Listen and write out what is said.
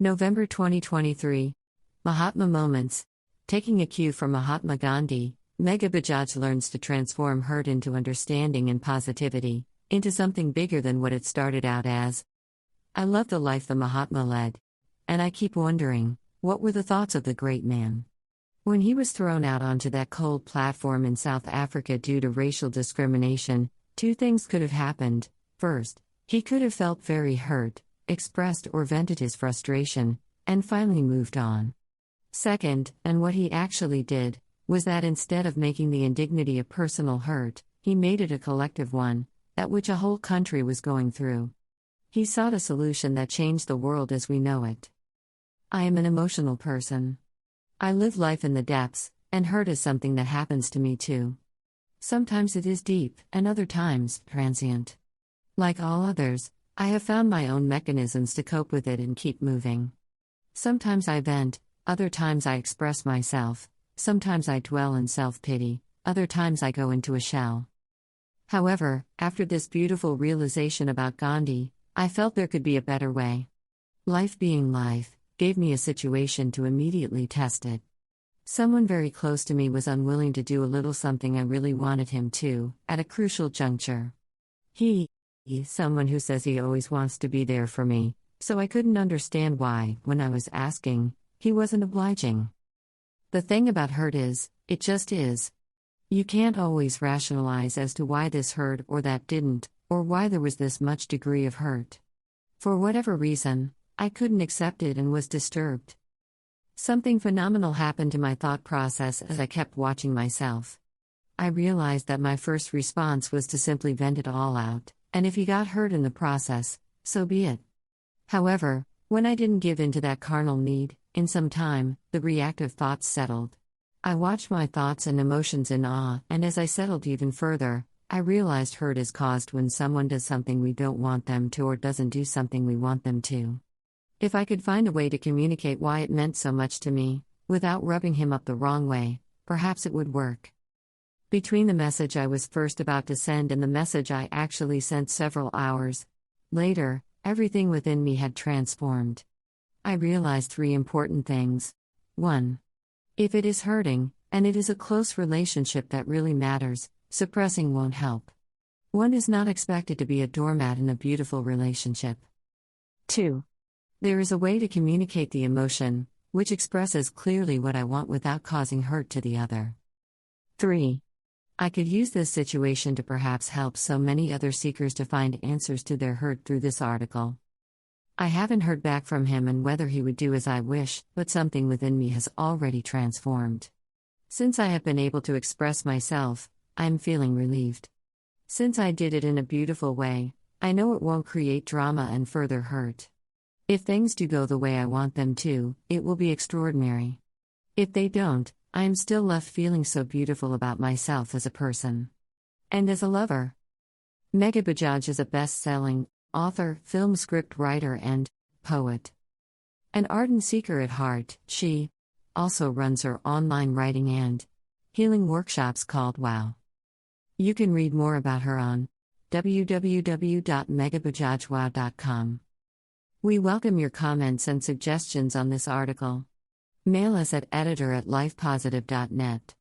November 2023. Mahatma Moments. Taking a cue from Mahatma Gandhi, Megha Bajaj learns to transform hurt into understanding and positivity, into something bigger than what it started out as. I love the life the Mahatma led. And I keep wondering, what were the thoughts of the great man? When he was thrown out onto that cold platform in South Africa due to racial discrimination, two things could have happened. First, he could have felt very hurt, expressed or vented his frustration, and finally moved on. Second, and what he actually did, was that instead of making the indignity a personal hurt, he made it a collective one, that which a whole country was going through. He sought a solution that changed the world as we know it. I am an emotional person. I live life in the depths, and hurt is something that happens to me too. Sometimes it is deep, and other times, transient. Like all others, I have found my own mechanisms to cope with it and keep moving. Sometimes I vent, other times I express myself, sometimes I dwell in self-pity, other times I go into a shell. However, after this beautiful realization about Gandhi, I felt there could be a better way. Life being life, gave me a situation to immediately test it. Someone very close to me was unwilling to do a little something I really wanted him to, at a crucial juncture. He's someone who says he always wants to be there for me, so I couldn't understand why, when I was asking, he wasn't obliging. The thing about hurt is, it just is. You can't always rationalize as to why this hurt or that didn't, or why there was this much degree of hurt. For whatever reason, I couldn't accept it and was disturbed. Something phenomenal happened to my thought process as I kept watching myself. I realized that my first response was to simply vent it all out, and if he got hurt in the process, so be it. However, when I didn't give in to that carnal need, in some time, the reactive thoughts settled. I watched my thoughts and emotions in awe, and as I settled even further, I realized hurt is caused when someone does something we don't want them to or doesn't do something we want them to. If I could find a way to communicate why it meant so much to me, without rubbing him up the wrong way, perhaps it would work. Between the message I was first about to send and the message I actually sent several hours later, everything within me had transformed. I realized three important things. 1. If it is hurting, and it is a close relationship that really matters, suppressing won't help. One is not expected to be a doormat in a beautiful relationship. 2. There is a way to communicate the emotion, which expresses clearly what I want without causing hurt to the other. 3. I could use this situation to perhaps help so many other seekers to find answers to their hurt through this article. I haven't heard back from him and whether he would do as I wish, but something within me has already transformed. Since I have been able to express myself, I am feeling relieved. Since I did it in a beautiful way, I know it won't create drama and further hurt. If things do go the way I want them to, it will be extraordinary. If they don't, I am still left feeling so beautiful about myself as a person. And as a lover. Megha Bajaj is a best-selling author, film script writer and poet. An ardent seeker at heart, she also runs her online writing and healing workshops called WOW. You can read more about her on www.meghabajajwow.com. We welcome your comments and suggestions on this article. Mail us at editor@lifepositive.net.